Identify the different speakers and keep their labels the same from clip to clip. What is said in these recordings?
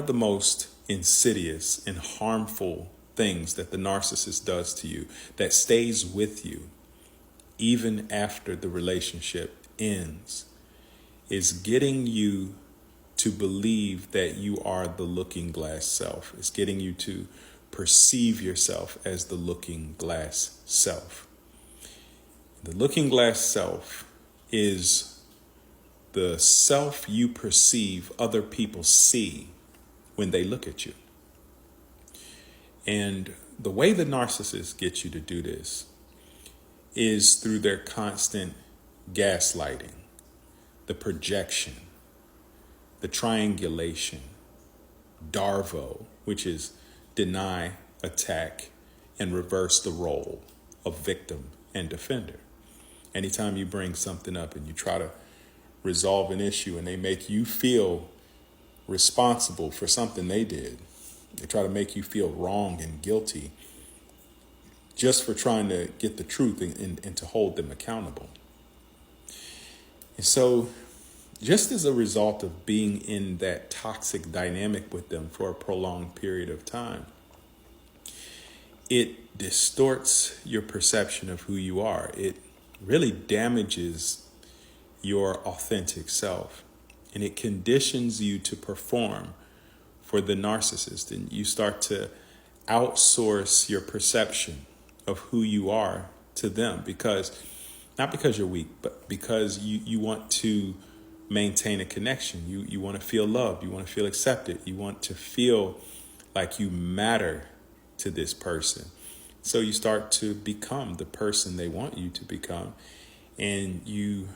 Speaker 1: of the most insidious and harmful things that the narcissist does to you that stays with you even after the relationship ends is getting you to believe that you are the looking glass self. It's getting you to perceive yourself as the looking glass self. The looking glass self is the self you perceive other people see when they look at you. And the way the narcissist gets you to do this is through their constant gaslighting, the projection, the triangulation, DARVO, which is deny, attack, and reverse the role of victim and defender. Anytime you bring something up and you try to resolve an issue and they make you feel responsible for something they did, they try to make you feel wrong and guilty just for trying to get the truth and to hold them accountable. And so just as a result of being in that toxic dynamic with them for a prolonged period of time, it distorts your perception of who you are. It really damages your authentic self, and it conditions you to perform for the narcissist. And you start to outsource your perception of who you are to them, not because you're weak, but because you want to maintain a connection. You want to feel loved. You want to feel accepted. You want to feel like you matter to this person. So you start to become the person they want you to become, and you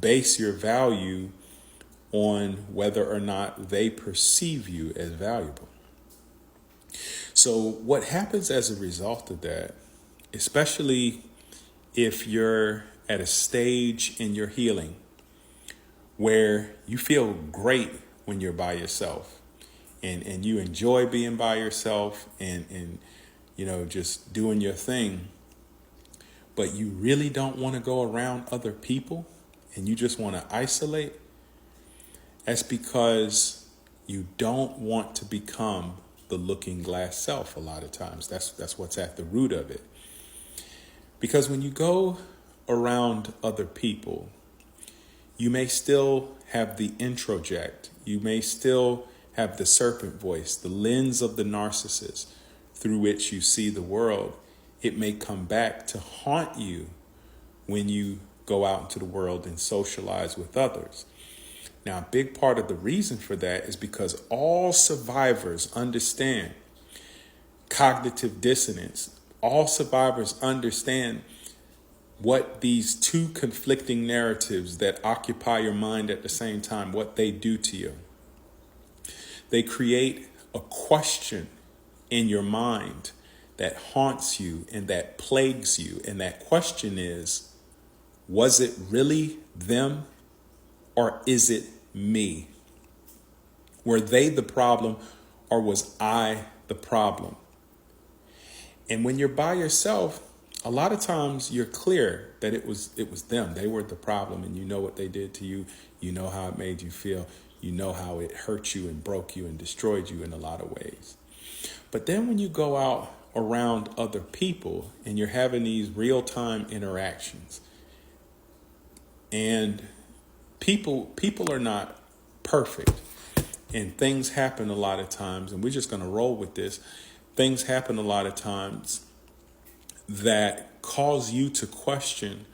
Speaker 1: base your value on whether or not they perceive you as valuable. So what happens as a result of that, especially if you're at a stage in your healing where you feel great when you're by yourself and you enjoy being by yourself and just doing your thing, but you really don't want to go around other people and you just want to isolate, that's because you don't want to become the looking glass self a lot of times. That's what's at the root of it. Because when you go around other people, you may still have the introject. You may still have the serpent voice, the lens of the narcissist through which you see the world. It may come back to haunt you when you go out into the world and socialize with others. Now, a big part of the reason for that is because all survivors understand cognitive dissonance. All survivors understand what these two conflicting narratives that occupy your mind at the same time, what they do to you. They create a question in your mind that haunts you and that plagues you. And that question is, was it really them or is it me? Were they the problem or was I the problem? And when you're by yourself, a lot of times you're clear that it was them. They were the problem, and you know what they did to you. You know how it made you feel. You know how it hurt you and broke you and destroyed you in a lot of ways. But then when you go out around other people and you're having these real-time interactions, and people are not perfect, and things happen a lot of times, and we're just going to roll with this. Things happen a lot of times that cause you to question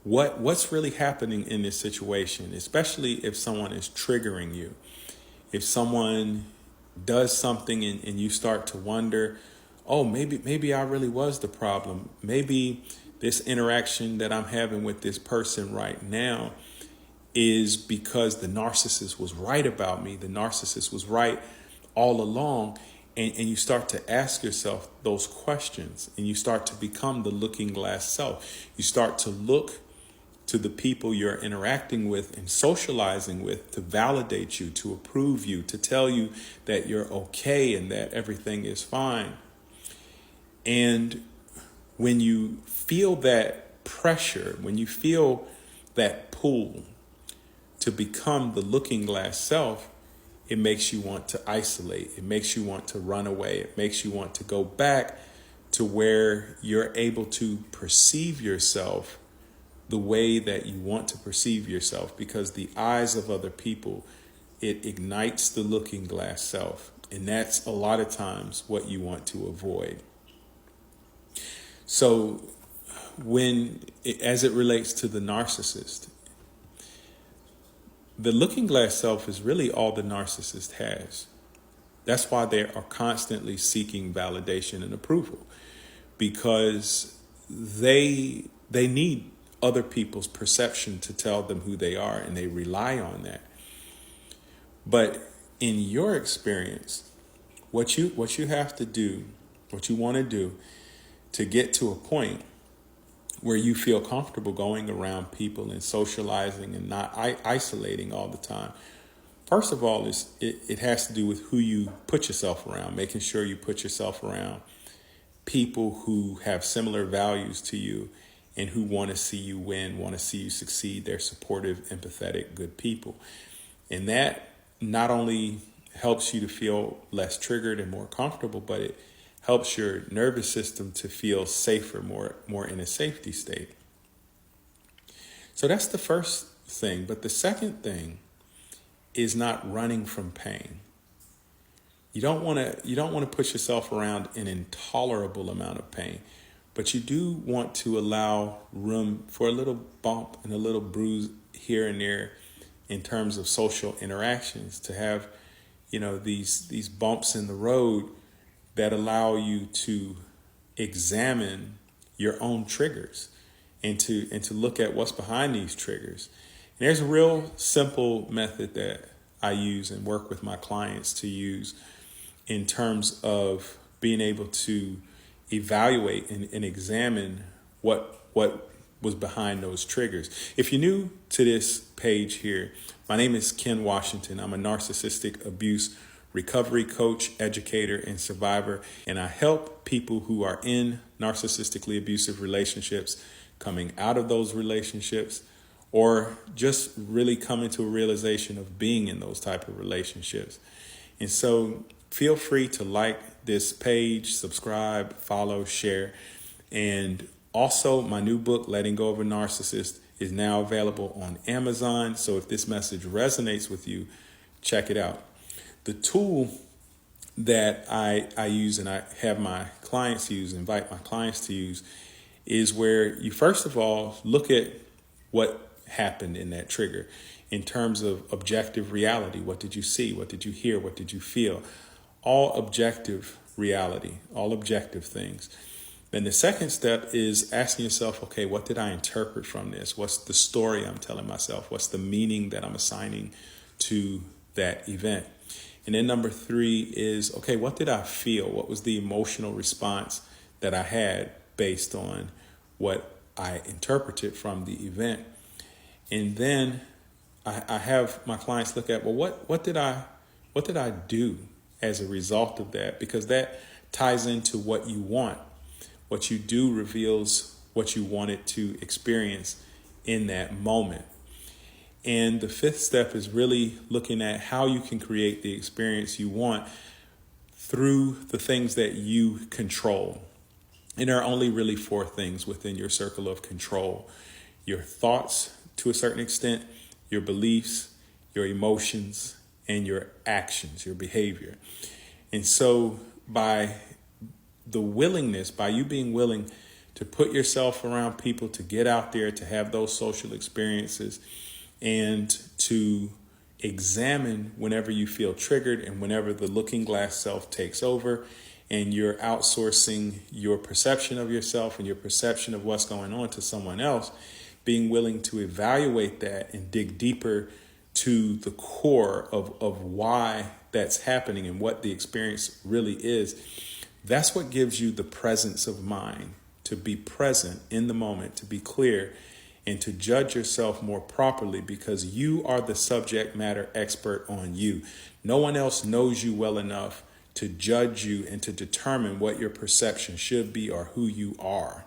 Speaker 1: what's really happening in this situation, especially if someone is triggering you. If someone does something and you start to wonder, oh, maybe I really was the problem. Maybe this interaction that I'm having with this person right now is because the narcissist was right about me. The narcissist was right all along. And you start to ask yourself those questions, and you start to become the looking glass self. You start to look to the people you're interacting with and socializing with to validate you, to approve you, to tell you that you're okay and that everything is fine. And when you feel that pressure, when you feel that pull to become the looking glass self, it makes you want to isolate. It makes you want to run away. It makes you want to go back to where you're able to perceive yourself the way that you want to perceive yourself, because the eyes of other people, it ignites the looking glass self. And that's a lot of times what you want to avoid. So as it relates to the narcissist, the looking glass self is really all the narcissist has. That's why they are constantly seeking validation and approval, because they need other people's perception to tell them who they are, and they rely on that. But in your experience, what you have to do, what you want to do to get to a point where you feel comfortable going around people and socializing and not isolating all the time. First of all, it has to do with who you put yourself around, making sure you put yourself around people who have similar values to you and who want to see you win, want to see you succeed. They're supportive, empathetic, good people. And that not only helps you to feel less triggered and more comfortable, but it helps your nervous system to feel safer, more in a safety state. So that's the first thing. But the second thing is not running from pain. You don't want to put yourself around an intolerable amount of pain, but you do want to allow room for a little bump and a little bruise here and there in terms of social interactions, to have, these bumps in the road that allow you to examine your own triggers and to look at what's behind these triggers. And there's a real simple method that I use and work with my clients to use in terms of being able to evaluate and examine what was behind those triggers. If you're new to this page here, my name is Ken Washington. I'm a narcissistic abuse recovery coach, educator, and survivor, and I help people who are in narcissistically abusive relationships coming out of those relationships, or just really coming to a realization of being in those type of relationships. And so feel free to like this page, subscribe, follow, share. And also my new book, Letting Go of a Narcissist, is now available on Amazon. So if this message resonates with you, check it out. The tool that I use and I have my clients use, invite my clients to use, is where you first of all look at what happened in that trigger in terms of objective reality. What did you see? What did you hear? What did you feel? All objective reality, all objective things. Then the second step is asking yourself, okay, what did I interpret from this? What's the story I'm telling myself? What's the meaning that I'm assigning to that event? And then number 3 is, okay, what did I feel? What was the emotional response that I had based on what I interpreted from the event? And then I have my clients look at, well, what did I do as a result of that? Because that ties into what you want. What you do reveals what you wanted to experience in that moment. And the 5th step is really looking at how you can create the experience you want through the things that you control. And there are only really 4 things within your circle of control: your thoughts to a certain extent, your beliefs, your emotions, and your actions, your behavior. And so by you being willing to put yourself around people, to get out there, to have those social experiences, and to examine whenever you feel triggered and whenever the looking glass self takes over and you're outsourcing your perception of yourself and your perception of what's going on to someone else, being willing to evaluate that and dig deeper to the core of why that's happening and what the experience really is. That's what gives you the presence of mind to be present in the moment, to be clear, and to judge yourself more properly, because you are the subject matter expert on you. No one else knows you well enough to judge you and to determine what your perception should be or who you are.